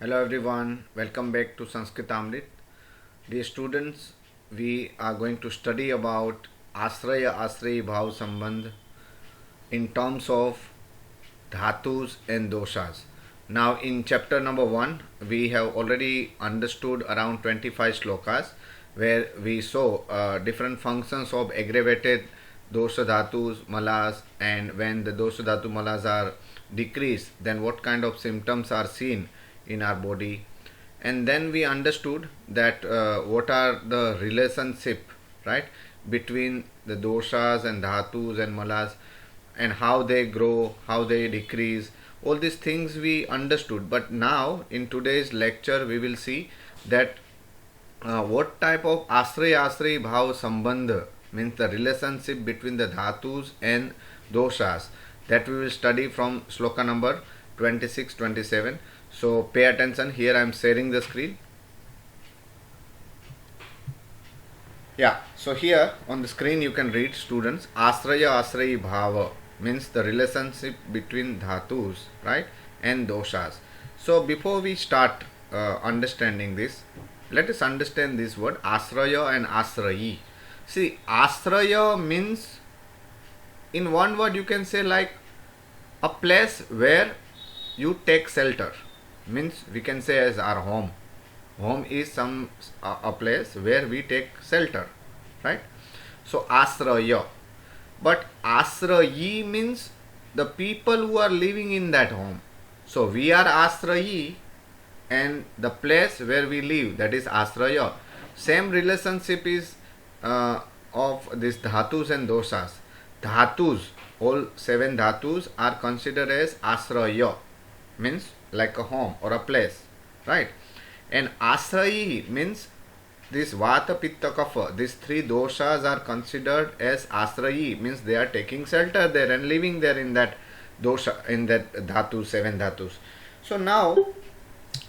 Hello everyone, welcome back to Sanskrit Amrit. Dear students, we are going to study about Ashraya-Ashrayibhaava sambandha in terms of Dhatus and Doshas. Now in chapter number 1, we have already understood around 25 slokas where we saw different functions of aggravated dosha dhatus, malas, and when the dosha dhatu malas are decreased, then what kind of symptoms are seen in our body. And then we understood that what are the relationship, right, between the doshas and dhatus and malas, and how they grow, how they decrease. All these things we understood, but now in today's lecture we will see that what type of Ashraya-Ashrayibhaava sambandha, means the relationship between the dhatus and doshas, that we will study from sloka number 26-27. So pay attention. Here I am sharing the screen. Yeah, so here on the screen you can read, students, Ashraya-Ashrayibhaava means the relationship between dhatus, right, and doshas. So before we start understanding this, let us understand this word Ashraya and Ashrayi. See, Ashraya means, in one word you can say, like a place where you take shelter. Means we can say as our home. Home is a place where we take shelter, right? So Ashraya. But Ashrayi means the people who are living in that home. So we are Ashrayi, and the place where we live, that is Ashraya. Same relationship is of this dhatus and doshas. Dhatus, all 7 dhatus are considered as Ashraya, means like a home or a place, right? And Ashrayi means this Vata, Pitta, Kapha. These 3 doshas are considered as Ashrayi, means they are taking shelter there and living there in that dosha, in that dhatu, 7 dhatus. So now,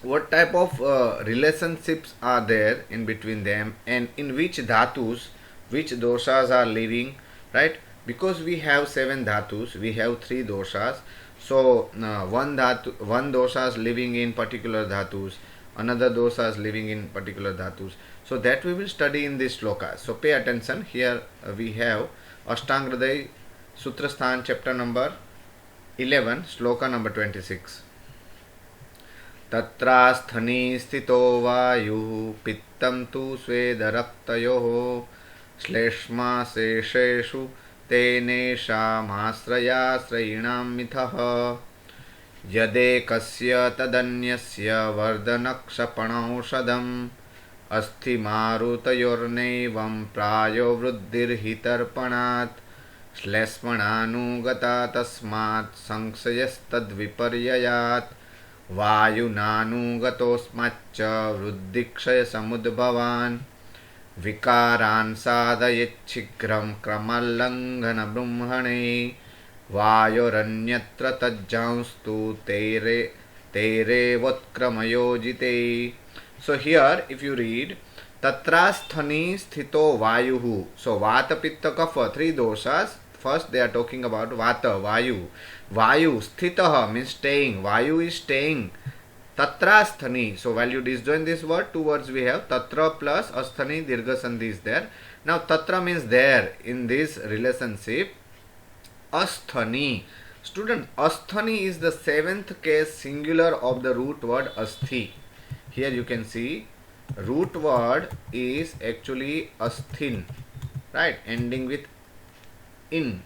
what type of relationships are there in between them, and in which dhatus, which doshas are living, right? Because we have 7 dhatus, we have 3 doshas. So one dosha is living in particular dhatus, another dosha is living in particular dhatus. So that we will study in this sloka. So pay attention. Here we have Ashtanga Hridayam, Sutrasthana, chapter number 11, sloka number 26. तत्रास्थनी स्थितो वायुः पित्तं तु स्वेदरक्तयोः श्लेष्माशेषेषु तेनेषामाश्रयाश्रयिणां मिथः यदेकस्य तदन्यस्य वर्धनक्षपणौषधम् अस्थिमारुतयोर्नैवं प्रायो वृद्धिर्हितर्पणात् श्लेष्मणानुगता तस्मात् संशयस्तद्विपर्ययात् वायुनानुगतोऽस्माच्च वृद्धिक्षयसमुद्भवान् विकारान् साधयेच्छीघ्रं क्रमल्लङ्घनबृंहणे वायोरन्यत्र तज्जांस्तु तेरेवोत्क्रमयोजिते. So here if you read Tatrasthani sthito vayuhu, so Vata, Pitta, Kapha, 3 doshas. First they are talking about Vata, Vayu. Vayu, Sthitaha means staying. Vayu is staying. Tatrasthani. So while you disjoin this word, 2 words we have. Tatra plus asthani, dirgha sandhi is there. Now tatra means there in this relationship. Asthani. Student, asthani is the 7th case singular of the root word asthi. Here you can see root word is actually asthin, right, ending with in.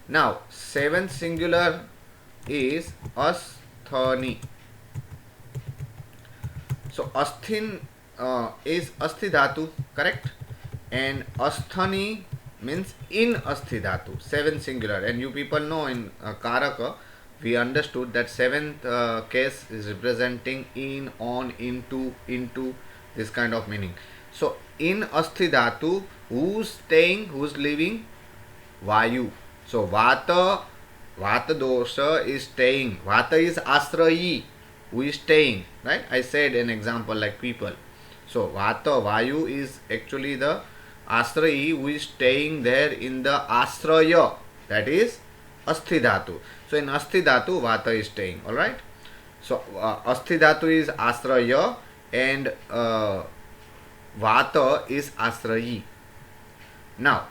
Now 7th singular is asthani. So asthin is asthi dhatu, correct, and asthani means in asthi dhatu, 7th singular. And you people know in karaka we understood that 7th case is representing in, on, into, this kind of meaning. So in asthi dhatu, who's staying, who's living? Vayu. So Vata dosha is staying. Vata is Ashrayi, who is staying, right? I said an example like people. So Vata, Vayu is actually the Ashrayi who is staying there in the Ashraya, that is Asthi dhatu. So in Asthi dhatu, Vata is staying, alright? So Asthi Dhatu is Ashraya and Vata is Ashrayi. Now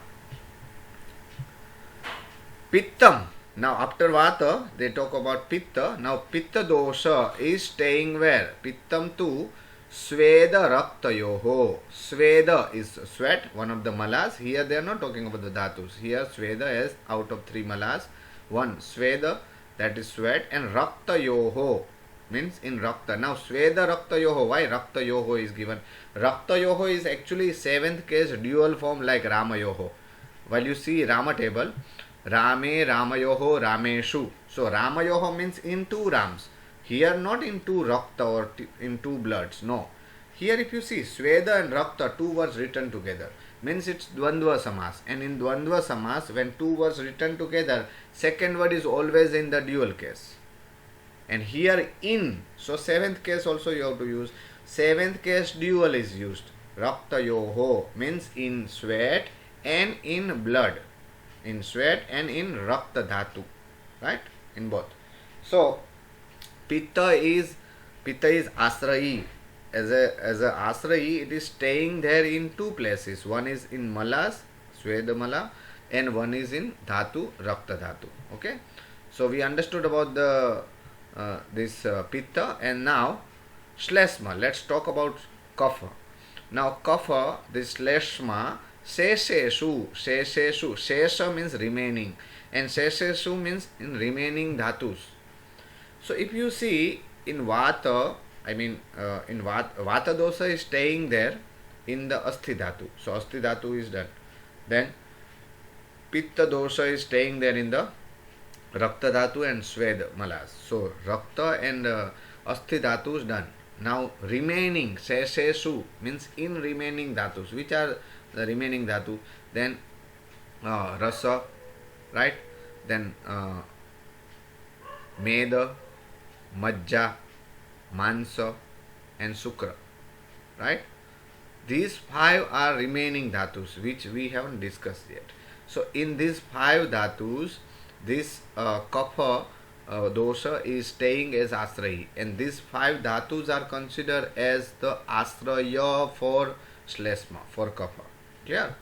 Pittam. Now after Vata they talk about Pitta. Now Pitta dosha is staying where? Pittam tu Sweda Raktayoho. Sweda is sweat, one of the malas. Here they are not talking about the dhatus. Here Sweda is out of three malas. One Sweda, that is sweat, and Raktayoho means in Rakta. Now Sweda Raktayoho. Why Raktayoho is given? Raktayoho is actually seventh case dual form like Ramayoho. While you see Rama table, Rame, Ramayoho, Rameshu. So Ramayoho means in two Rams. Here not in two Rakta or in two bloods. No. Here if you see Sweda and Rakta, two words written together, means it's Dvandva Samas. And in Dvandva Samas, when two words written together, second word is always in the dual case. And here in, so seventh case also you have to use. Seventh case dual is used. Rakta Yoho means in sweat and in blood. In sweat and in Rakta Dhatu. Right? In both. So Pitta is Ashrayi. As a Ashrayi, it is staying there in two places. One is in Malas, Sweda Mala, and one is in Dhatu, Rakta Dhatu. Okay. So we understood about the this Pitta, and now Shleshma. Let's talk about Kapha. Now Kapha, this Shleshma, Shesheshu. Shesha means remaining, and Shesheshu means in remaining Dhatus. So if you see in Vata, in Vata dosha is staying there in the Asthi Dhatu. So Asthi Dhatu is done. Then Pitta dosha is staying there in the Rakta Dhatu and Sweda Malas. So Rakta and Asthi Dhatu is done. Now remaining Sheshesu means in remaining Dhatus. Which are the remaining Dhatu? Then Rasa, right? Then Meda, Majja, Mansa and Sukra, right? These five are remaining dhatus which we haven't discussed yet. So in these five dhatus, this Kapha dosha is staying as Ashrayi, and these five dhatus are considered as the Ashraya for Shleshma, for Kapha. Clear?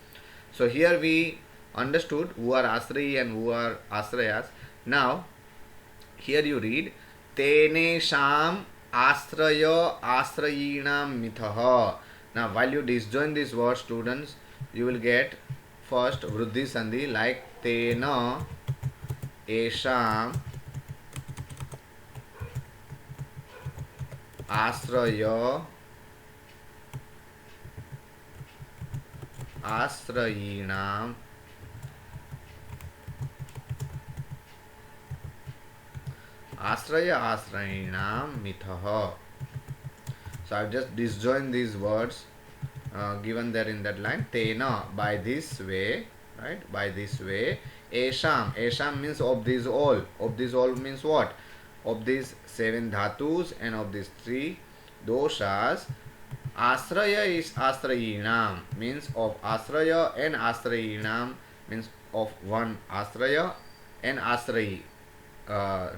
So here we understood who are Ashrayi and who are Ashrayas. Now here you read Tenesham Ashraya Ashrayinam Mithaha. Now while you disjoin these words, students, you will get first Vruddhi Sandhi like Tena Esham Ashraya Ashrayinam Ashraya-Ashrayibhaava mithaha. So I have just disjoined these words given there in that line. Tena, by this way, right? By this way. Esham, Esham means of these all. Of these all means what? Of these seven dhatus and of these three doshas. Ashraya is Ashrayinam, means of Ashraya and Ashrayinam, means of one Ashraya and Ashrayi.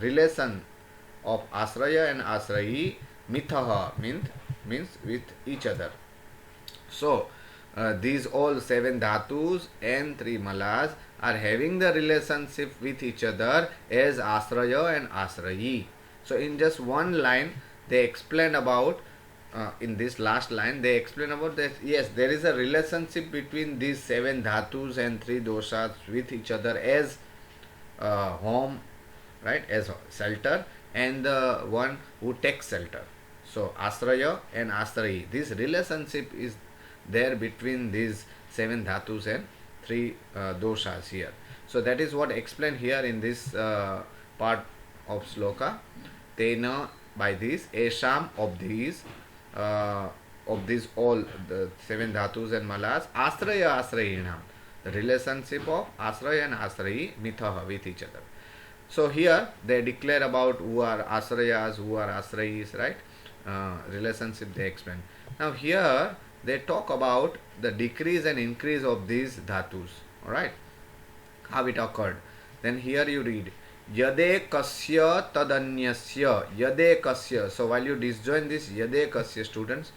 Relation of Ashraya and Ashrayi, mithaha means with each other. So these all seven dhatus and three malas are having the relationship with each other as Ashraya and Ashrayi. So in just one line they explain about in this last line they explain about that yes, there is a relationship between these seven dhatus and three doshas with each other as home, right, as shelter, and the one who takes shelter. So Ashraya and Ashrayi, this relationship is there between these seven dhatus and three doshas here. So that is what explained here in this part of sloka. Tena, by this, Esham, of these all the seven dhatus and malas, Ashraya-Ashrayinam, the relationship of Ashraya and Ashrayi, mithaha, with each other. So here they declare about who are Ashrayas, who are Ashrayis, right? Relationship they explain. Now here they talk about the decrease and increase of these dhatus, alright? How it occurred. Then here you read Yadekasya tadanyasya. Yadekasya. So while you disjoin this yadekasya, students,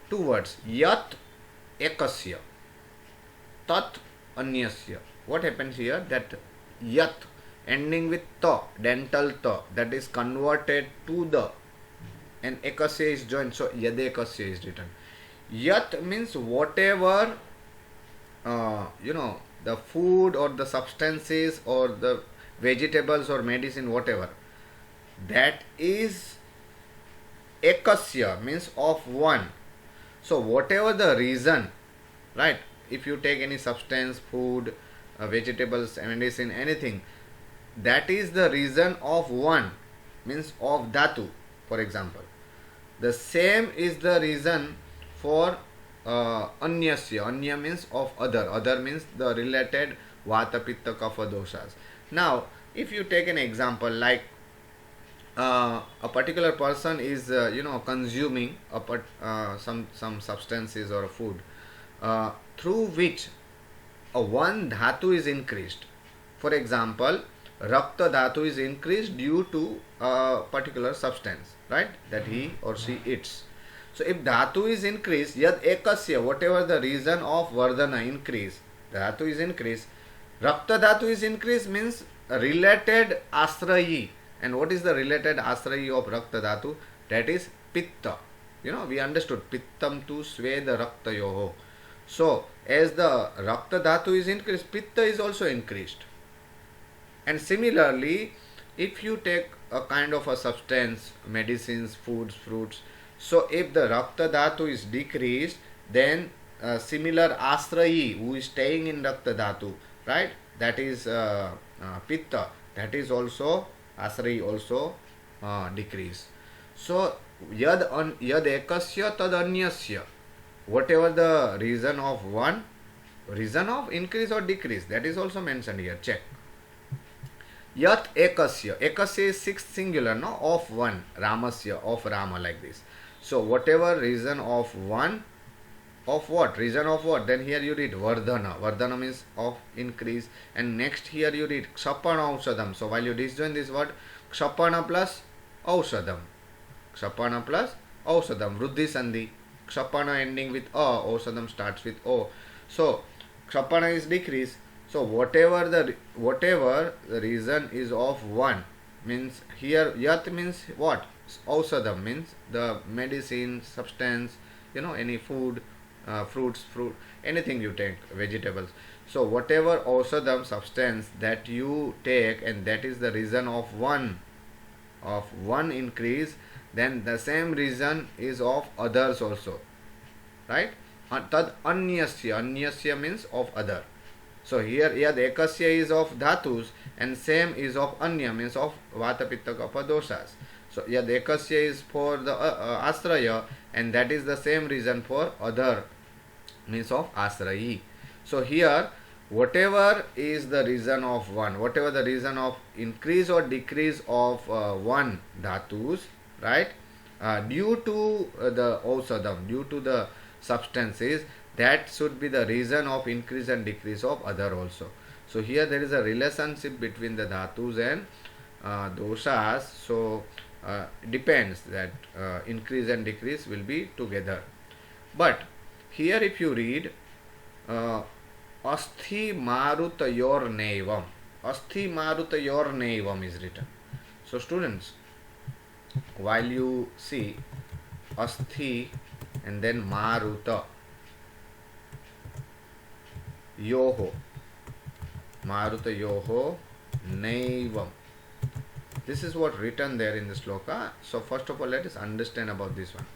two words. Yat ekasya. Tat anyasya. What happens here? That yat ending with ta, dental ta, that is converted to the, and ekasya is joined, so yadekasya is written. Yat means whatever, the food or the substances or the vegetables or medicine, whatever, that is ekasya means of one. So whatever the reason, right? If you take any substance, food, vegetables, medicine, anything, that is the reason of one, means of dhatu, for example. The same is the reason for anyasya. Anya means of other. Other means the related vata, pitta, kapha, doshas. Now, if you take an example like a particular person is consuming some substances or a food through which one dhatu is increased. For example, rakta dhatu is increased due to a particular substance, right, that he or she eats. So if dhatu is increased, yad ekasya, whatever the reason of vardhana, increase, dhatu is increased, rakta dhatu is increased means related asrayi. And what is the related asrayi of rakta dhatu? That is pitta. We understood pittam tu sveda rakta yoho. So as the rakta dhatu is increased, pitta is also increased. And similarly, if you take a kind of a substance, medicines, foods, fruits, so if the rakta dhatu is decreased, then similar asrayi who is staying in rakta dhatu, right, that is pitta, that is also asrayi also decrease. So yad ekasya tad anyasya, whatever the reason of one, reason of increase or decrease, that is also mentioned here. Check. Yat ekasya. Ekasya is sixth singular, no, of one. Ramasya, of Rama, like this. So whatever reason of one, of what? Reason of what? Then here you read vardhana. Vardhana means of increase. And next here you read kshapana ausadam. So while you disjoin this word, kshapana plus ausadam. Kshapana plus ausadam. Vruddhi sandhi. Kshapana ending with a. Ausadam starts with o. So kshapana is decrease. So whatever the reason is of one, means here yat means what? Ausadam means the medicine, substance, any food, fruit, anything you take, vegetables. So whatever ausadam, substance that you take, and that is the reason of one increase, then the same reason is of others also, right? Tad anyasya. Anyasya means of other. So here yad ekasya is of dhatus and same is of anya, means of vata, pitta, kapha, doshas. So yad ekasya is for the asraya, and that is the same reason for other, means of asrayi. So here whatever is the reason of one, whatever the reason of increase or decrease of one dhatus, right, due to the ausadam, due to the substances, that should be the reason of increase and decrease of other also. So here there is a relationship between the dhatus and doshas. So depends that increase and decrease will be together. But here if you read asthi marutayor nevam, asthi marutayor nevam is written. So students, while you see asthi and then maruta yoho, maruta yoho naivam, this is what written there in the sloka. So first of all, let us understand about this one.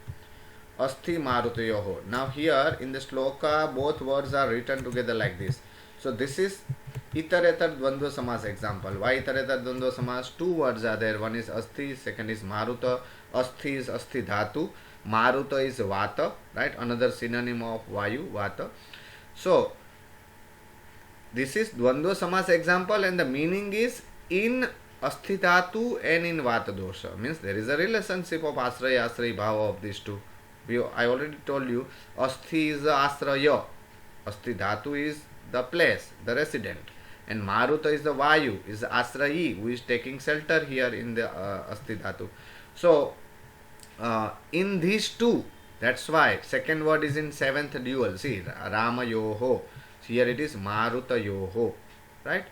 Asthi maruta yoho. Now here in the sloka both words are written together like this. So this is iterator dvandva samas example. Why iterator dvandva samas? Two words are there. One is asthi, second is maruta. Asthi is asthi dhatu, maruta is vata, right, another synonym of vayu, vata. So this is dvandva samas example, and the meaning is in asthi dhatu and in vata dosha, means there is a relationship of ashraya-ashrayibhaava of these two. I already told you asthi is the ashraya, asthi dhatu is the place, the resident, and Maruta is the Vayu, is the Asrayi who is taking shelter here in the Asti Dhatu. So in these two, that's why second word is in seventh dual. See, Rama Yoho. Here it is Maruta Yoho, right?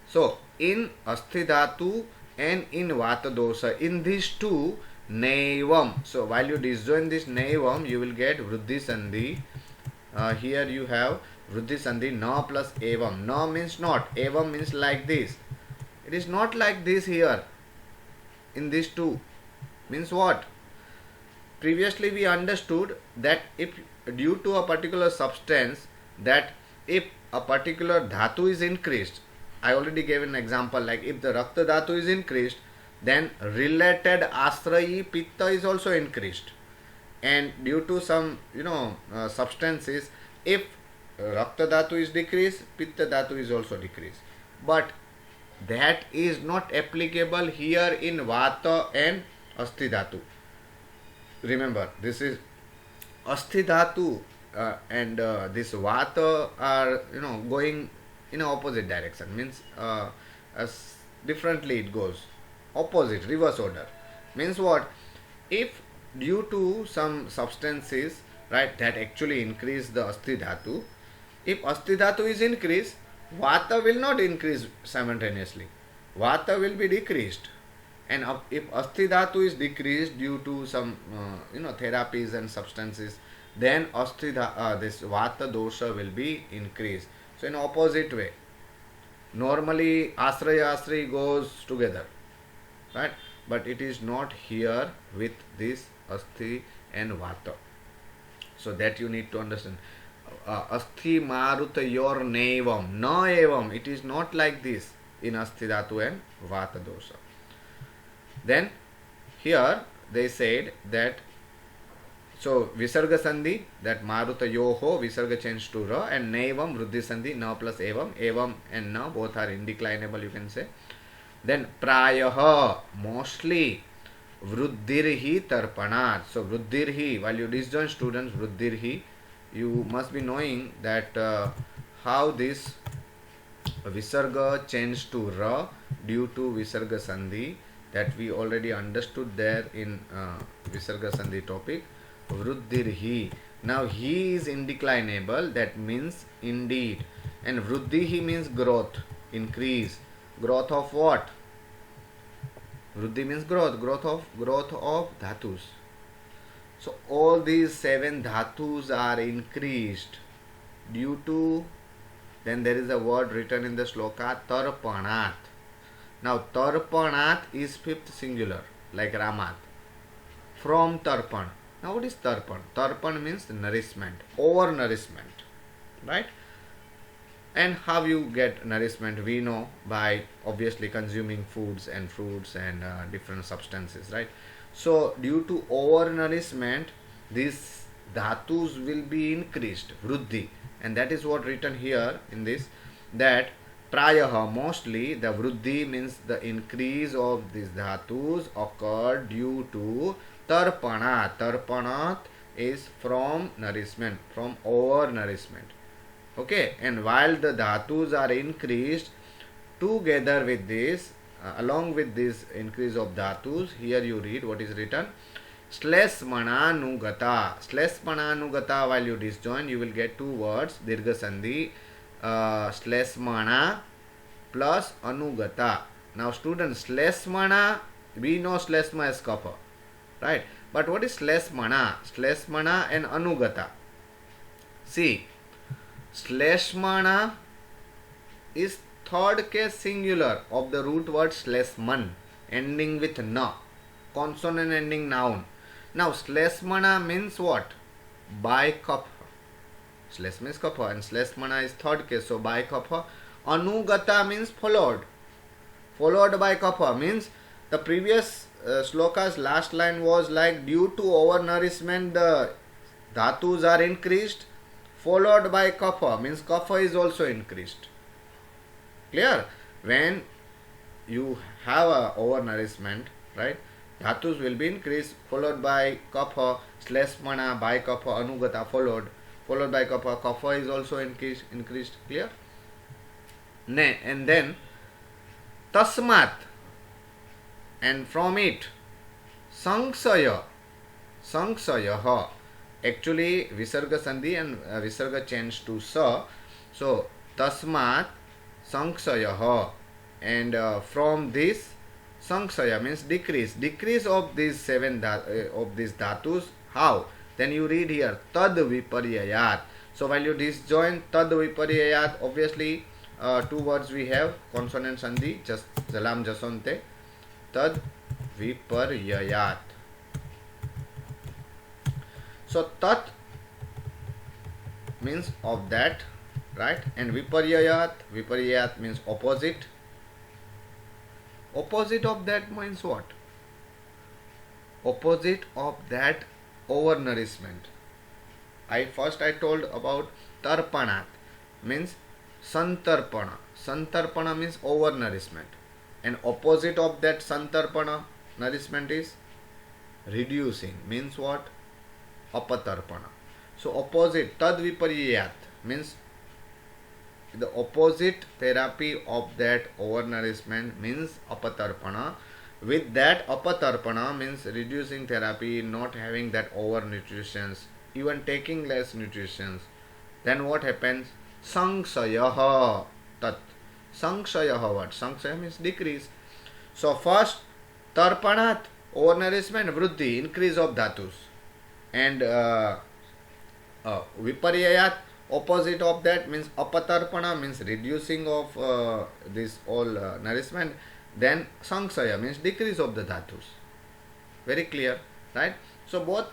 So in Asti Dhatu and in Vata Dosha, in these two, Nevam. So while you disjoin this Nevam, you will get Vruddhi Sandhi. Here you have Vruddhi Sandhi Na plus Evam. Na means not, Evam means like this. It is not like this here. In these two, means what? Previously we understood that if due to a particular substance, that if a particular dhatu is increased, I already gave an example, like if the Rakta dhatu is increased, then related Asrayi Pitta is also increased. And due to some substances, if Rakta dhatu is decreased, Pitta dhatu is also decreased. But that is not applicable here in Vata and Asti dhatu. Remember, this is Asti dhatu and this Vata are going in opposite direction. Means as differently it goes, opposite, reverse order. Means what? If due to some substances, right, that actually increase the Asti dhatu, if Asti dhatu is increased, Vata will not increase simultaneously. Vata will be decreased. And if Asti dhatu is decreased due to some therapies and substances, then this Vata dosha will be increased. So in opposite way. Normally Ashraya-Ashrayi goes together, right? But it is not here with this Asti and Vata. So that you need to understand. Asti Maruta yor nevam, na evam. It is not like this in Asti dhatu and Vata dosha. Then here they said that, so Visarga Sandhi, that Maruta Yoho, Visarga changed to Ra, and Nevam, Vruddhi Sandhi, Na plus Evam, Evam and Na both are indeclinable, you can say. Then Prayaha, mostly Vruddhirhi Tarpanat. So Vruddhirhi, while you disjoin students, Vruddhirhi, you must be knowing that how this Visarga changed to Ra due to Visarga Sandhi, that we already understood there in Visarga Sandhi topic. Vruddhirhi. Now he is indeclinable, that means indeed. And Vruddhihi means growth, increase. Growth of what? Vruddhi means growth of dhatus. So all these 7 dhatus are increased due to, then there is a word written in the sloka, Tarpanat. Now Tarpanat is 5th singular, like Ramat. From Tarpan. Now what is Tarpan? Tarpan means nourishment, over nourishment, right? And how you get nourishment, we know by obviously consuming foods and fruits and different substances, right? So due to over nourishment, these dhatus will be increased, vruddhi, and that is what written here in this, that prayaha, mostly the vruddhi means the increase of these dhatus occurred due to tarpanat. Tarpanat is from nourishment, from over nourishment. Okay, and while the dhatus are increased together with this, along with this increase of dhatus, here you read what is written, Slesmananugata. Slesmananugata, while you disjoin, you will get 2 words, dirgha sandhi, Slesmana plus anugata. Now students, Slesmana, we know Slesma is kapha, right? But what is Slesmana? Slesmana and anugata. See, Sleshmana is third case singular of the root word Slesman, ending with na, consonant ending noun. Now Slesmana means what? By kapha. Slesma is kapha and Slesmana is third case, so by kapha. Anugata means followed. Followed by kapha means the previous sloka's last line was like, due to overnourishment the dhatus are increased, followed by kapha means kapha is also increased. Clear? When you have a overnourishment, right, dhatus will be increased, followed by kapha, Slesmana by kapha, anugata followed by kapha, kapha is also increased. Clear? ne, and then tasmat, and from it sangsaya, sangsayah. Actually, visarga sandhi and visarga changed to sa. So tasmat sangsayah, and from this sangsaya means decrease, decrease of these of these dhatus. How? Then you read here tad viparyayat. So while you disjoin tad viparyayat, obviously two words we have consonant sandhi, just jalam jasonte, tad viparyayat. So tat means of that, right? And viparyayat, viparyayat means opposite. Opposite of that means what? Opposite of that overnourishment. I told about tarpanat means santarpana. Santarpana means overnourishment. And opposite of that santarpana nourishment is reducing, means what? Apatarpana. So opposite tad viparyayat means the opposite therapy of that overnourishment means apatarpana. With that apatarpana means reducing therapy, not having that overnutrition, even taking less nutrition. Then what happens? Sangsayah tat. Sangsayah what? Sangsayah means decrease. So first tarpanat, overnourishment, vruddhi, increase of dhatus. And viparyayat, opposite of that means apatarpana, means reducing of this all nourishment. Then sangsaya means decrease of the dhatus. Very clear, right? So both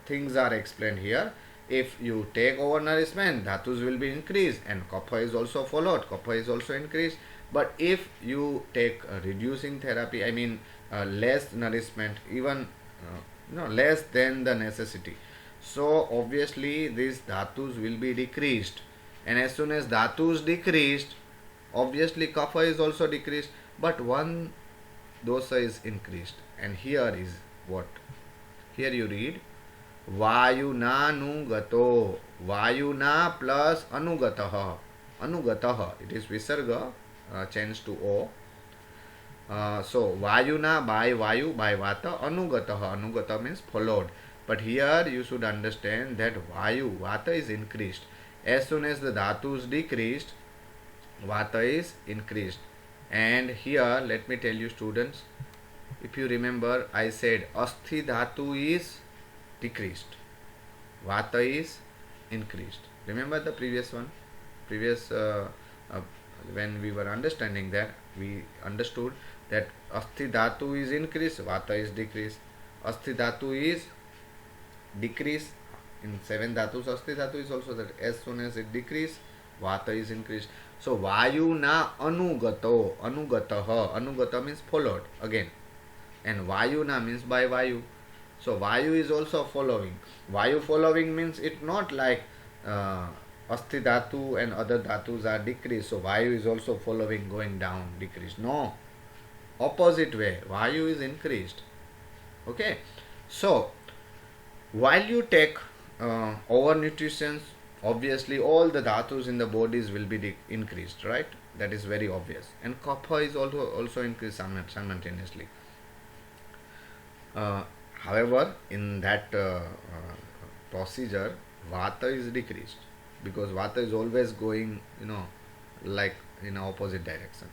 things are explained here. If you take overnourishment, dhatus will be increased, and kapha is also followed, kapha is also increased. But if you take reducing therapy, I mean less nourishment, even less than the necessity, so obviously these dhatus will be decreased. And as soon as dhatus decreased, obviously kapha is also decreased, but one dosa is increased. And here is what? Here you read vayuna nugato. Vayuna plus anugatah. Anugatah, it is visarga changed to o. So vayuna, by vayu, by vata, anugatah. Anugata means followed. But here you should understand that vayu, vata is increased. As soon as the dhatus decreased, vata is increased. And here let me tell you students, if you remember, I said asthi dhatu is decreased, vata is increased. Remember the previous one? When we were understanding that, we understood that asthi dhatu is increased, vata is decreased. Asthi dhatu is decreased. In 7 dhatus, asthi dhatu is also that as soon as it decreases, vata is increased. So vayu na anugato, anugatah, anugata means followed again, and vayu na means by vayu. So vayu is also following. Vayu following means it not like asthi dhatu and other dhatus are decreased, so vayu is also following, going down, decreased. No, opposite way, vayu is increased. Okay, so while you take overnutrition, obviously all the dhatus in the bodies will be increased, right? That is very obvious. And kapha is also increased simultaneously. However, in that procedure, vata is decreased, because vata is always going, like in opposite direction.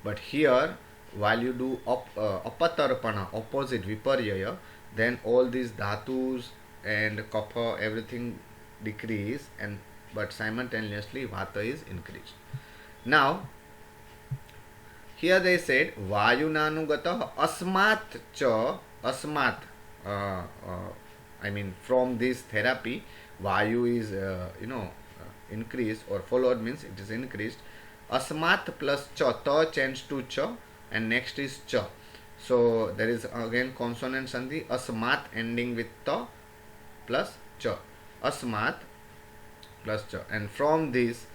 But here, while you do apatarpana, opposite viparyaya, then all these dhatus and kapha, everything decrease, and but simultaneously vata is increased. Now here they said vayunanugatah asmat cha, asmat I mean from this therapy, vayu is increased or followed, means it is increased. Asmat plus cha, ta changed to cha, and next is cha. So there is again consonant sandhi, asmat ending with ta plus cha. Asmat plus cha. And from this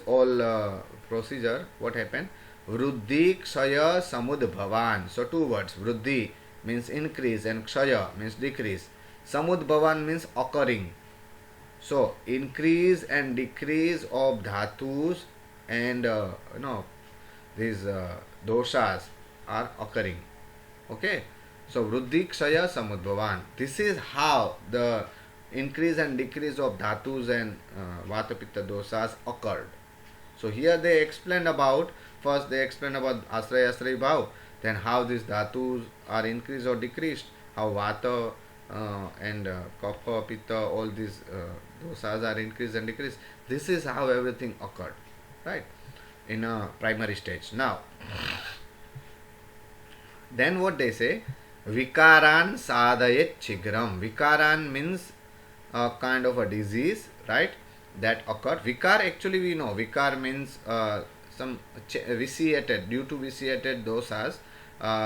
all procedure, what happened? Vruddhi kshaya samudbhavan. So two words. Vruddhi means increase and kshaya means decrease. Samudbhavan means occurring. So increase and decrease of dhatus and these doshas are occurring. Okay, so vruddhi kshaya samudbhavan. This is how the increase and decrease of dhatus and vata pitta dosas occurred. So here they explain about, first they explain about Ashraya-Ashrayibhaava, then how these dhatus are increased or decreased, how vata and kapha, pitta, all these dosas are increased and decreased. This is how everything occurred, right, in a primary stage. Now, then what they say, vikaran sadhayet chigram. Vikaran means a kind of a disease, right, that occurred. Vikar, actually we know vikar means some vitiated, due to vitiated dosas,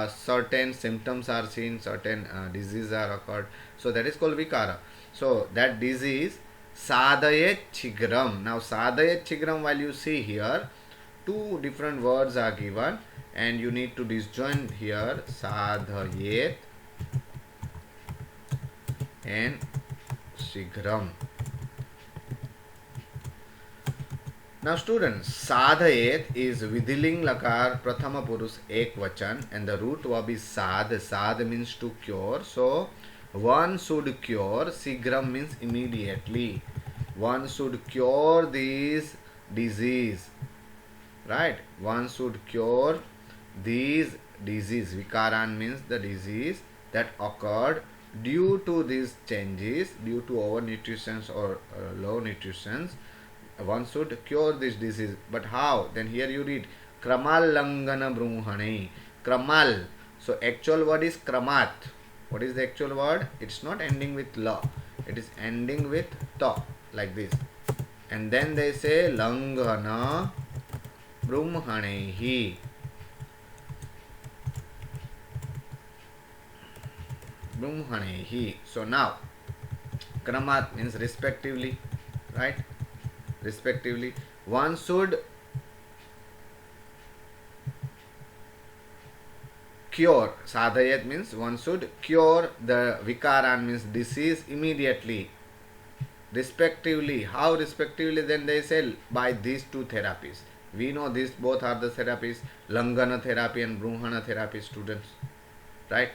certain symptoms are seen, certain diseases are occurred, so that is called vikara. So that disease sadhayet chigram. Now sadhayet chigram, while you see here, two different words are given and you need to disjoin here, sadhayet and shigram. Now students, sadhayet is vidhiling lakar prathama purush ekvachan and the root verb is sad. Sad means to cure. So one should cure. Shigram means immediately. One should cure this disease. Right? One should cure these disease. Vikaran means the disease that occurred due to these changes, due to overnutrition or low nutrition. One should cure this disease. But how? Then here you read Kramal Langhana Brumhana. Kramal. So actual word is kramat. What is the actual word? It's not ending with la. It is ending with ta, like this. And then they say Langhana Brumhana. Brumhana. So now kramat means respectively, right? Respectively, one should cure. Sadhayat means one should cure the vikaran means disease immediately. Respectively, how respectively? Then they say by these two therapies. We know these both are the therapies, Langhana therapy and Brumhana therapy, students, right?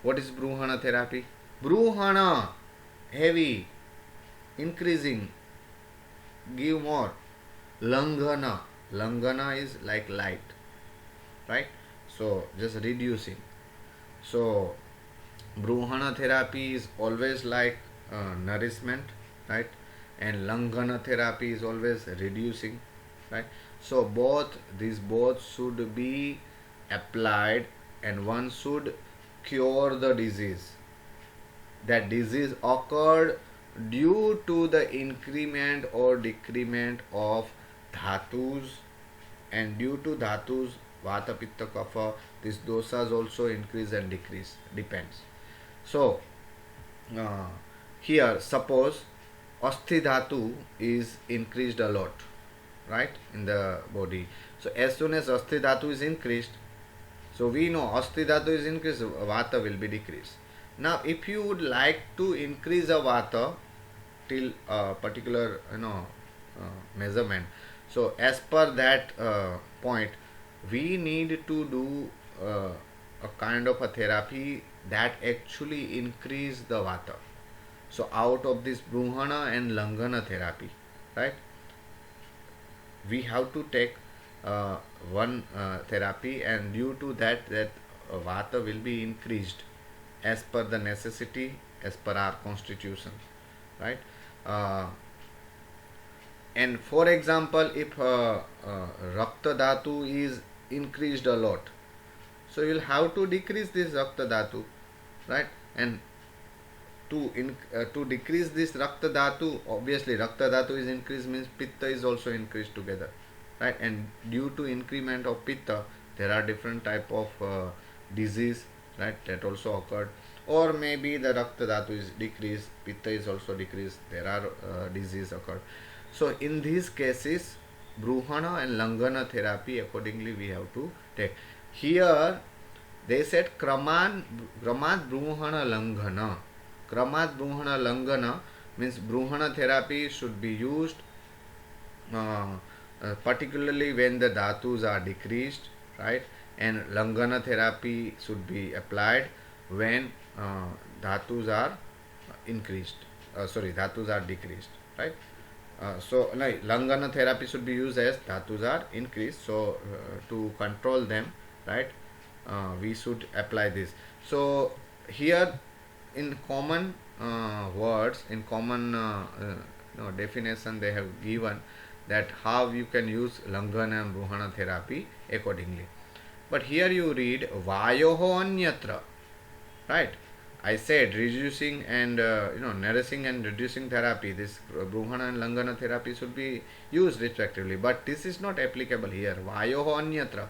What is Brumhana therapy? Brumhana, heavy, increasing, give more. Langhana, Langhana is like light, right? So just reducing. So Brumhana therapy is always like nourishment, right? And Langhana therapy is always reducing, right? So these both should be applied and one should cure the disease. That disease occurred due to the increment or decrement of dhatus, and due to dhatus vata pitta kapha, these dosas also increase and decrease, depends. So here suppose asthi dhatu is increased a lot, right, in the body. So as soon as asthi dhatu is increased, so we know asthi dhatu is increased, vata will be decreased. Now if you would like to increase a vata till a particular measurement, so as per that point we need to do a kind of a therapy that actually increase the vata. So out of this Brumhana and Langhana therapy, right, we have to take one therapy, and due to that vata will be increased as per the necessity, as per our constitution, right? And for example, if Rakta Dhatu is increased a lot, so you will have to decrease this Rakta Dhatu, right? And to decrease this Rakta Dhatu, obviously Rakta Dhatu is increased means Pitta is also increased together, right? And due to increment of Pitta, there are different type of disease, right, that also occurred. Or maybe the Rakta Dhatu is decreased, Pitta is also decreased, there are disease occurred. So in these cases, Brumhana and Langhana therapy accordingly we have to take. Here they said Kramat Brumhana Langhana. Kramat Brumhana Langhana means Brumhana therapy should be used particularly when the dhatus are decreased, right? And Langhana therapy should be applied when dhatus are increased. Dhatus are decreased, right? Langhana therapy should be used as dhatus are increased. So to control them, right? We should apply this. So here, in common words, in common definition, they have given that how you can use Langhana and Brumhana therapy accordingly. But here you read Vayoho Anyatra, right? I said reducing and nourishing and reducing therapy. This Brumhana and Langhana therapy should be used respectively. But this is not applicable here. Vayoho Anyatra.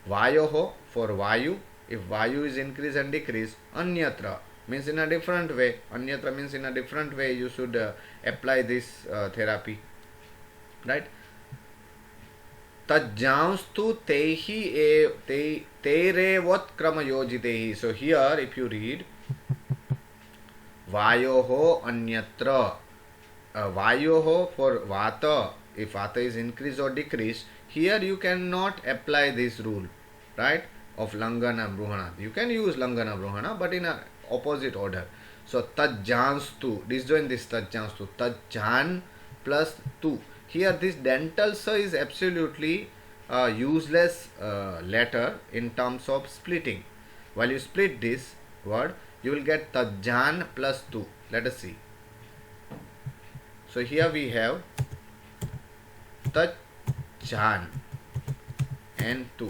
Vayoho for Vayu. If Vayu is increase and decrease, Anyatra means in a different way. Anyatra means in a different way you should apply this therapy, right? Tajjanstu tehi terevotkrama yojitehi. So here if you read Vayoho Anyatra, Vayoho for Vata, if Vata is increased or decreased, here you cannot apply this rule, right, of Langhana and Brumhana. You can use Langhana and Brumhana, but in a opposite order. So Tajjanstu, disjoin this Tajjanstu, Tajjan plus tu. Here this dental sa is absolutely useless letter in terms of splitting. While you split this word, you will get Tajjan plus tu. Let us see. So here we have Tajjan and tu.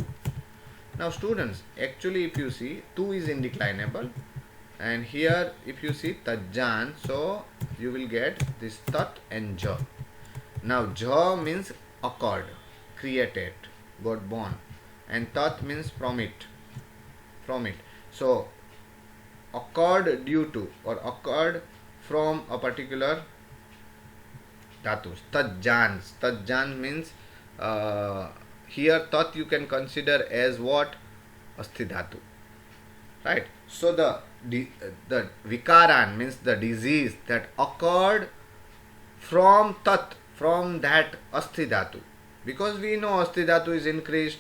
Now students, actually if you see, tu is indeclinable, and here if you see Tajjan, so you will get this tat and ja. Now ja means occurred, created, got born, and tat means from it. So occurred due to or occurred from a particular dhatus. Tajjan means here tat you can consider as what? Asthi dhatu, right? So the vikaran means the disease that occurred from tat, from that asthi dhatu, because we know asthi dhatu is increased,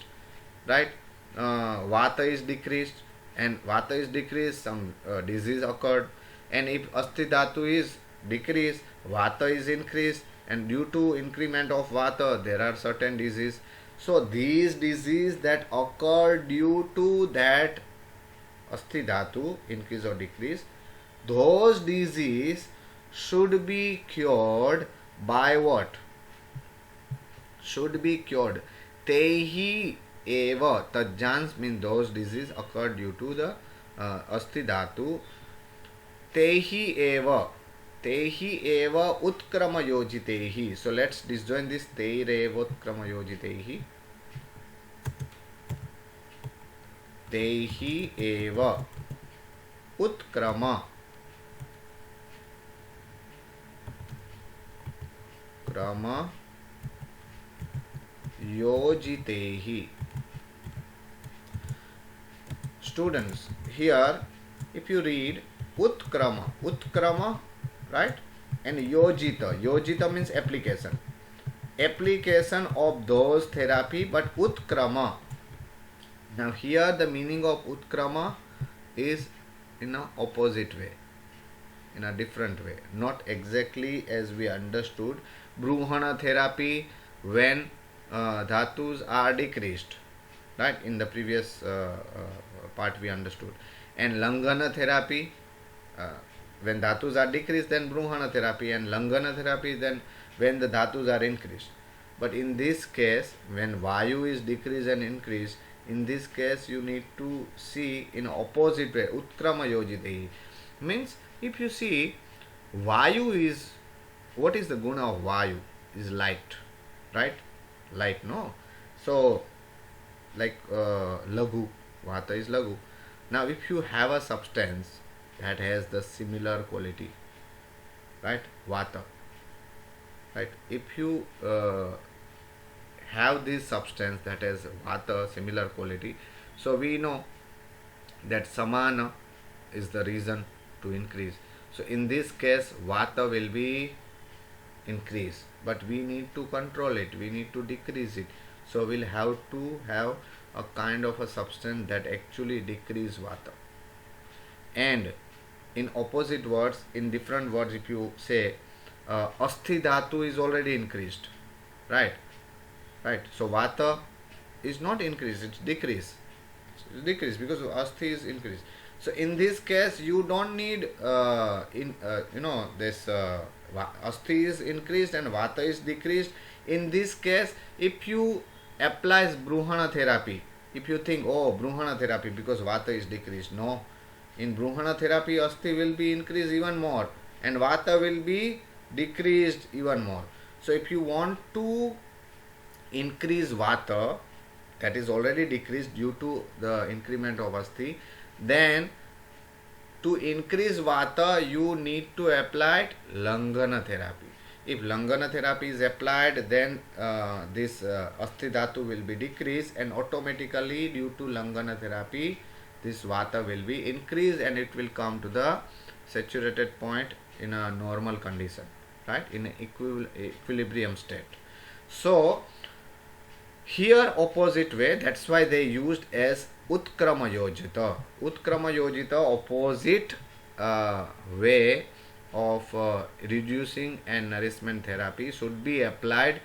right? Vata is decreased, and Vata is decreased, some disease occurred, and if asthi dhatu is decreased, Vata is increased, and due to increment of Vata there are certain disease. So these disease that occur due to that asthi dhatu increase or decrease, those disease should be cured by what? Should be cured. Tehi eva. Tajjans means those disease occur due to the asthi dhatu. Tehi eva. Tehi eva utkrama yojitehi. So let's disjoin this. Tehi eva utkrama yojitehi. Tehi eva utkrama krama yojitehi. Students, here if you read utkrama, right, and yojita means application of those therapy, but utkrama, now here the meaning of utkrama is in a opposite way, in a different way, not exactly as we understood Brumhana therapy when dhatus are decreased, right? In the previous part we understood, and Langhana therapy when dhatus are decreased, then Brumhana therapy, and Langhana therapy then when the dhatus are increased. But in this case, when Vayu is decreased and increased, in this case you need to see in opposite way. Utkrama yojitehi means if you see Vayu is, what is the guna of Vayu? Is light, right? Light, no? So like Laghu, Vata is Laghu. Now if you have a substance that has the similar quality, right? Vata, right? If you have this substance that has Vata similar quality, so we know that Samana is the reason to increase. So in this case, vata will be increased, but we need to control it, we need to decrease it. So we'll have to have a kind of a substance that actually decrease vata. And in opposite words, in different words, if you say asthi dhatu is already increased, right? Right. So vata is not increased, it's decreased. It's decreased because asthi is increased. So in this case, you don't need this asthi is increased and vata is decreased. In this case, if you applies Brumhana therapy, if you think, oh, Brumhana therapy because vata is decreased, no. In Brumhana therapy, asthi will be increased even more and vata will be decreased even more. So if you want to increase vata, that is already decreased due to the increment of asthi, then to increase vata you need to apply Langhana therapy. If Langhana therapy is applied, then this asthi dhatu will be decreased, and automatically due to Langhana therapy this vata will be increased and it will come to the saturated point in a normal condition, right, in an equilibrium state. So here opposite way, that's why they used as utkrama yojita. Utkrama yojita, opposite way of reducing and nourishment therapy should be applied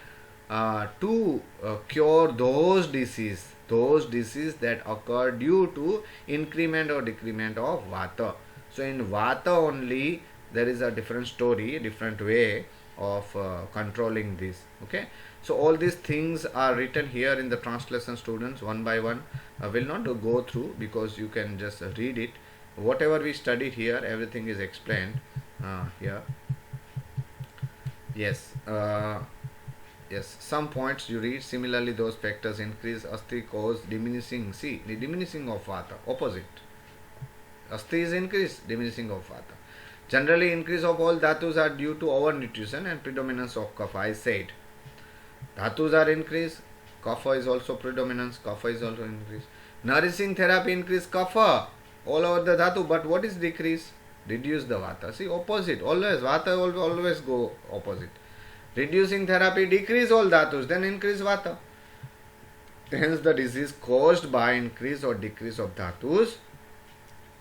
to cure those diseases that occur due to increment or decrement of vata. So in vata only there is a different story, different way of controlling this. Okay, so all these things are written here in the translation, students, one by one. I will not go through because you can just read it. Whatever we studied here, everything is explained here. Yes, yes, some points you read. Similarly, those factors increase asthi cause diminishing. See, the diminishing of vata, opposite. Asthi is increased, diminishing of vata. Generally, increase of all dhatus are due to overnutrition and predominance of kapha. I said, dhatus are increased, kapha is also predominance, kapha is also increased. Nourishing therapy increase kapha all over the dhatu, but what is decrease? Reduce the vata. See, opposite, always, vata always go opposite. Reducing therapy decrease all dhatus, then increase vata. Hence, the disease caused by increase or decrease of dhatus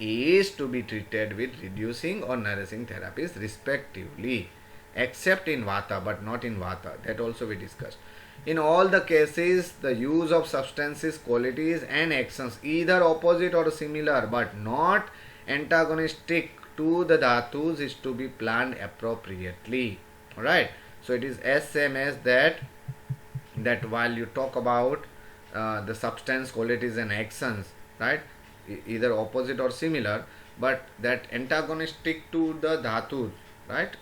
is to be treated with reducing or nourishing therapies respectively, except in vata, but not in vata. That also we discussed. In all the cases, the use of substances, qualities and actions, either opposite or similar but not antagonistic to the dhatus, is to be planned appropriately. Alright. So it is as same as that while you talk about the substance, qualities and actions, right, either opposite or similar, but that antagonistic to the dhatus, right,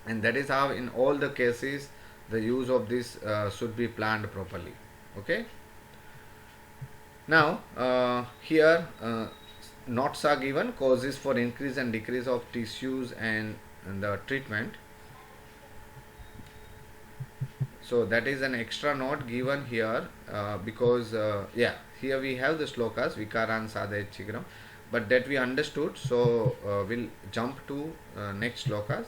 and that is how in all the cases the use of this should be planned properly. Okay, now here notes are given, causes for increase and decrease of tissues and the treatment. So that is an extra note given here because yeah, here we have the slokas vikaran sadhay chigram, but that we understood. So we'll jump to next slokas.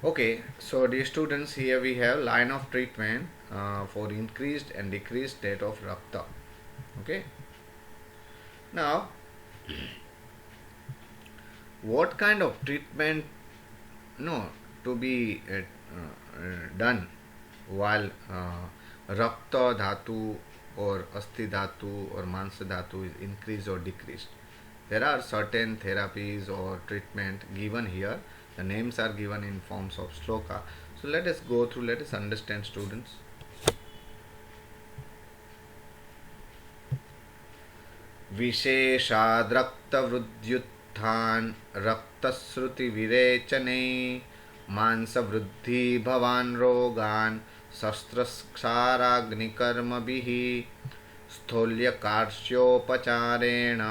Okay, so dear students, here we have line of treatment for increased and decreased state of rakta. Okay, now what kind of treatment to be done while rakta dhatu or asti dhatu or mansa dhatu is increased or decreased? There are certain therapies or treatment given here. The names are given in forms of sloka. So let us go through, let us understand, students. विशेषाद् रक्तवृद्ध्युत्थान रक्तश्रुति विरेचने मांसवृद्धि भवान् रोगान् शस्त्रक्षाराग्निकर्मभिः स्थौल्यकार्ष्योपचारेण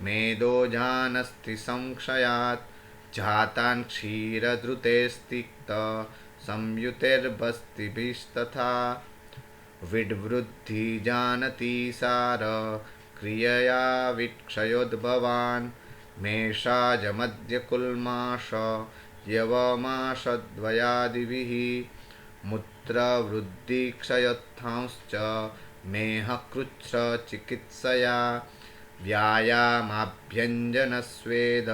मेदोजानस्ति संक्षयात् जातान् क्षीरधृते स्तिक्त संयुतेर्बस्तिभिस्तथा विड्वृद्धि जानति सार क्रियया विक्षयोद्भवान् मेषाजमद्यकुल्माष यवमाषद्वयादिभिः मूत्रवृद्धिक्षयोत्थांश्च मेहकृच्छ्रचिकित्सया व्यायामाभ्यञ्जनस्वेद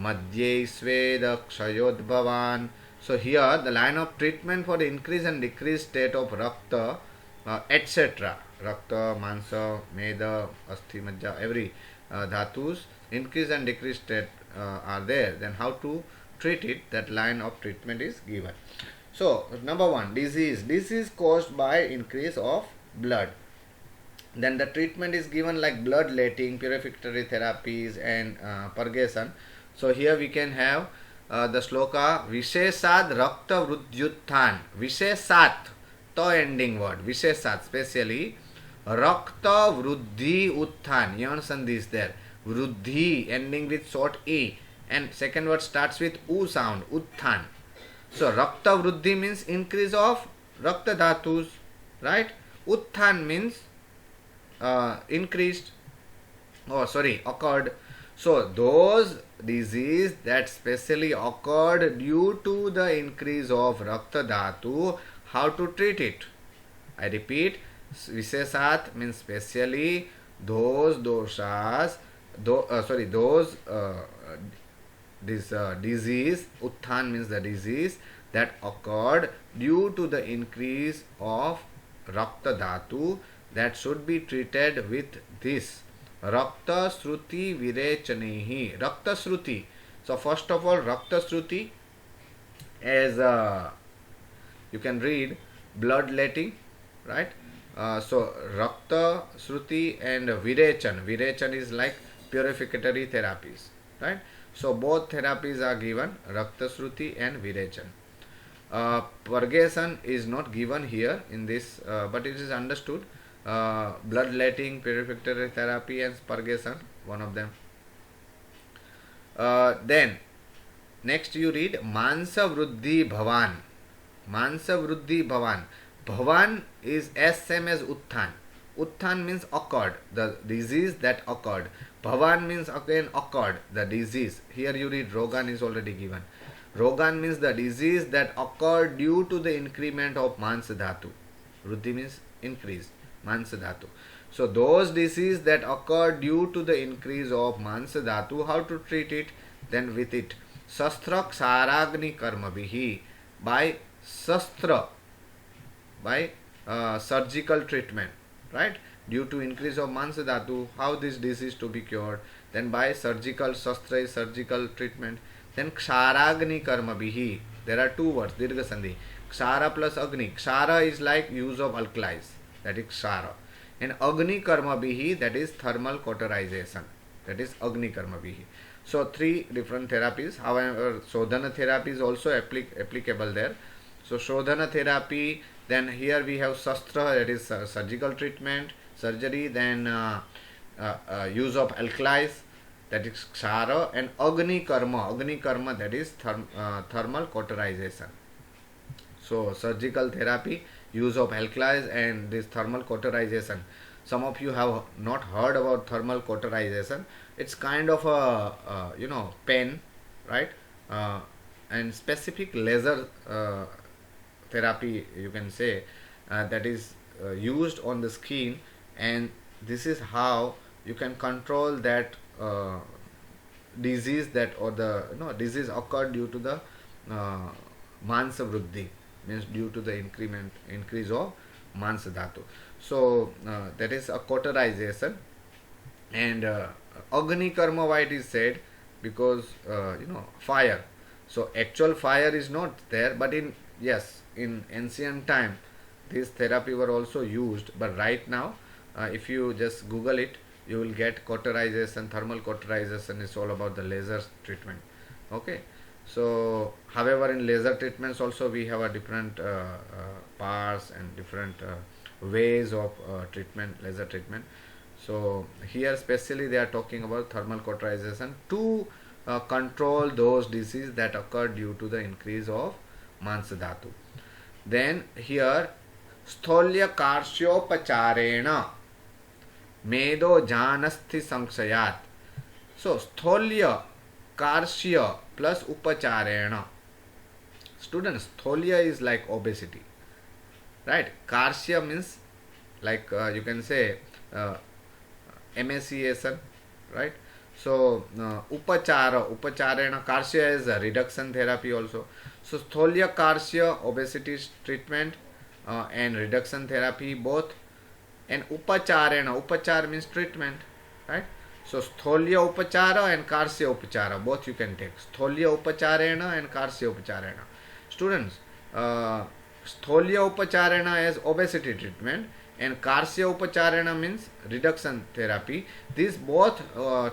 मध्ये स्वेदक्षयोद्भवान्. So here the line of treatment for the increase and decrease state of rakta, etc. Rakta, mansa, meda, asti, majja, every dhatus, increase and decrease state are there. Then how to treat it? That line of treatment is given. So number one, disease. Disease caused by increase of blood. Then the treatment is given like bloodletting, purificatory therapies, and purgation. So here we can have the sloka Vishesad Rakta Vrudyutthan. Vishesat, to ending word. Vishesat, specially Rakta Vruddhi Utthan. Yan sandhi is there. Vruddhi ending with short E. And second word starts with U sound. Utthan. So Rakta Vruddhi means increase of Rakta Dhatus. Right? Utthan means increased. Occurred. So those disease that specially occurred due to the increase of Rakta Dhatu, how to treat it? I repeat, Vishesat means specially those doshas, this disease, Utthan means the disease that occurred due to the increase of Rakta Dhatu, that should be treated with this Rakta Shruti Virechanehi. Rakta Shruti. So first of all, Rakta Shruti, as you can read, bloodletting, right? So Rakta Shruti and Virechan. Virechan is like purificatory therapies, right? So both therapies are given, Rakta Shruti and Virechan. Purgation is not given here in this, but it is understood. Bloodletting, purificatory therapy, and purgation, one of them. Then next you read Mansa Vruddhi Bhavan. Mansa Vruddhi Bhavan. Bhavan is as same as Utthan. Utthan means occurred, the disease that occurred. Bhavan means again occurred, the disease. Here you read Rogan is already given. Rogan means the disease that occurred due to the increment of Mansa Dhatu. Vruddhi means increase. Mansa Dhatu. So those disease that occur due to the increase of Mansa Dhatu, how to treat it? Then with it, Sastra Ksaragni Karma Bihi, by Sastra, by surgical treatment, right? Due to increase of Mansa Dhatu, how this disease to be cured? Then by surgical, Sastra is surgical treatment. Then Ksaragni Karma Bihi, there are two words, Dirgha Sandhi. Ksara plus Agni. Ksara is like use of alkalis, that is Ksara. And Agni Karma Bihi, that is thermal cauterization, that is Agni Karma Bihi. So three different therapies. However, Shodhana therapy is also applicable there. So Shodhana therapy, then here we have Sastra, that is surgical treatment, surgery, then use of alkalis, that is Ksara, and Agni Karma, that is thermal cauterization. So surgical therapy, use of alkalis, and this thermal cauterization. Some of you have not heard about thermal cauterization. It's kind of a pen, right? And specific laser therapy, you can say, that is used on the skin, and this is how you can control that disease, that or the disease occurred due to the Mansa Vruddhi, means due to the increase of Mansa Dhatu. So that is a cauterization. And Agni Karma, why it is said? Because fire. So actual fire is not there, but in ancient time this therapy were also used, but right now if you just Google it, you will get cauterization, thermal cauterization is all about the laser treatment. Okay. So however, in laser treatments also we have a different parts and different ways of treatment, laser treatment. So here especially they are talking about thermal cauterization to control those diseases that occur due to the increase of Mansa Dhatu. Then here Stholya Karshopacharena Medo Janasthi Sankshayat. So Stholya Karshya plus Upacharena. Students, Stholya is like obesity, right? Karshya means like you can say emaciation, right? So upacharena, karshya is a reduction therapy also. So stholya karshya, obesity treatment and reduction therapy both. And upachar means treatment, right? So stholya upachara and karshya upachara both you can take. Stholya upacharena and karshya upacharena. Students, stholya upacharena is obesity treatment and karshya upacharena means reduction therapy. These both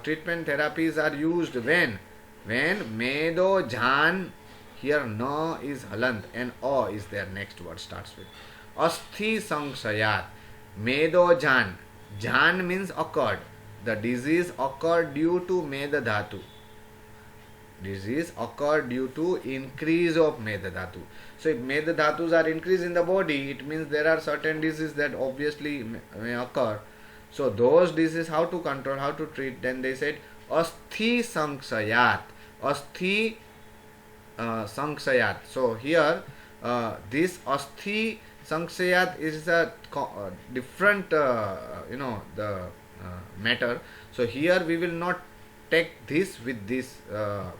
treatment therapies are used when medo jhan, here na is halant and a is their next word starts with asthi sankshayat. Medo jhan means occurred. The disease occurred due to meda dhatu. Disease occurred due to increase of meda dhatu. So if meda dhatus are increased in the body, it means there are certain diseases that obviously may occur. So those diseases, how to control, how to treat? Then they said asthi sankshayat. Asthi sankshayat. So here this asthi sankshayat is a different the matter. So here we will not take this with this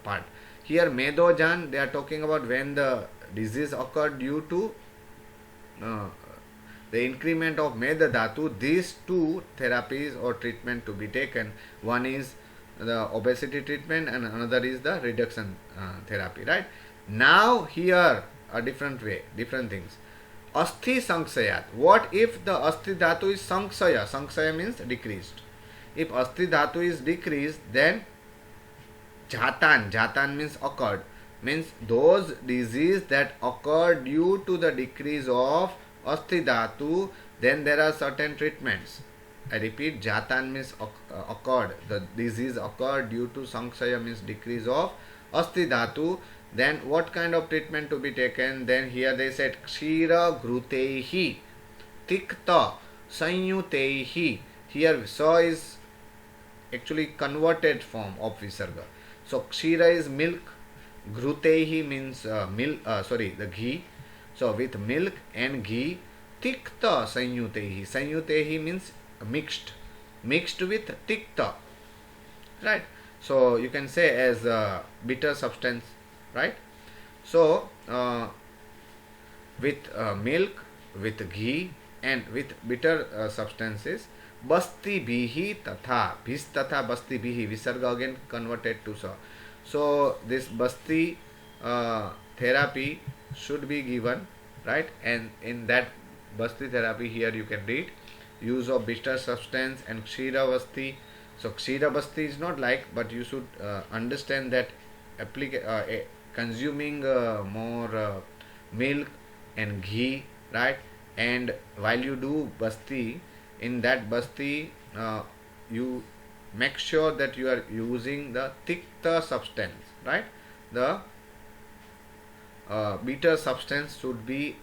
part. Here medojan, they are talking about when the disease occurred due to the increment of meda dhatu. These two therapies or treatment to be taken. One is the obesity treatment and another is the reduction therapy, right? Now here a different way, different things. Asthi sankshayat. What if the asthi dhatu is sankshaya? Sankshaya means decreased. If asthi dhatu is decreased, then jatan means occurred, means those disease that occur due to the decrease of asthi dhatu, then there are certain treatments. I repeat, jatan means occurred, the disease occurred due to sankshaya means decrease of asthi dhatu. Then what kind of treatment to be taken? Then here they said kshira ghrutehi tikta sanyutehi. Here sa is actually converted form of visarga. So kshira is milk, ghrutehi means the ghee. So with milk and ghee, tikta sanyutehi. Sanyutehi means mixed with tikta, right? So you can say as a bitter substance, right? So with milk, with ghee and with bitter substances, basti bihi tatha, bhis tatha basti bihi, visarga again converted to sa. So this basti therapy should be given, right? And in that basti therapy, here you can read use of bitter substance and kshira basti. So kshira basti is not like, but you should understand that consuming more milk and ghee, right? And while you do basti, in that basti you make sure that you are using the tikta substance, right? The bitter substance should be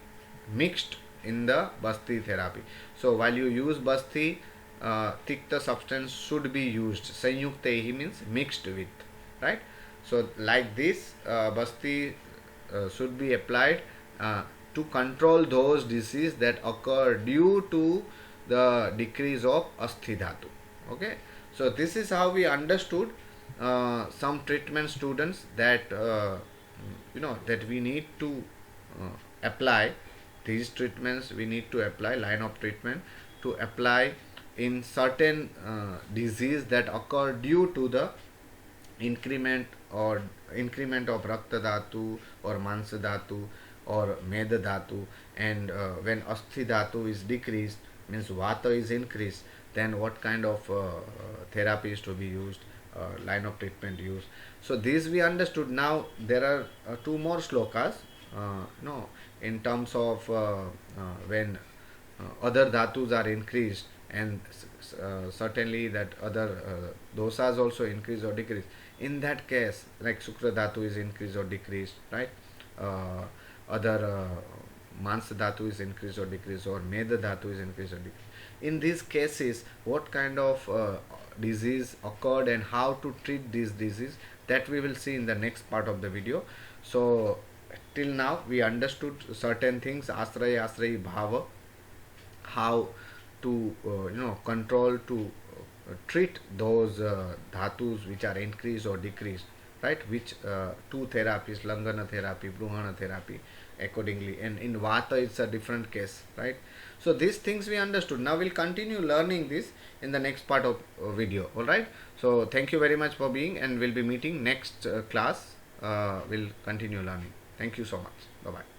mixed in the basti therapy. So while you use basti, tikta substance should be used. Sanyuktehi means mixed with, right? So like this basti should be applied to control those diseases that occur due to the decrease of asthi dhatu. Okay, so this is how we understood some treatment, students, that that we need to apply these treatments. We need to apply line of treatment to apply in certain disease that occur due to the increment of rakta dhatu or mansa dhatu or meda dhatu. And when asthi dhatu is decreased, means vata is increased, then what kind of therapy is to be used, line of treatment used. So this we understood. Now there are two more slokas in terms of when other dhatus are increased, and certainly that other dosas also increase or decrease. In that case, like Sukra dhatu is increased or decreased, right? other Mans Dhatu is increased or decreased, or Meda Dhatu is increased or decreased. In these cases, what kind of disease occurred and how to treat this disease, that we will see in the next part of the video. So till now we understood certain things, Ashraya-Ashrayibhaava, how to control, to treat those dhatus which are increased or decreased, right, which two therapies, Langhana therapy, Brumhana therapy, accordingly, and in vata it's a different case, right. So these things we understood. Now we'll continue learning this in the next part of video. All right, so thank you very much for being, and we'll be meeting next class. We'll continue learning. Thank you so much. Bye bye.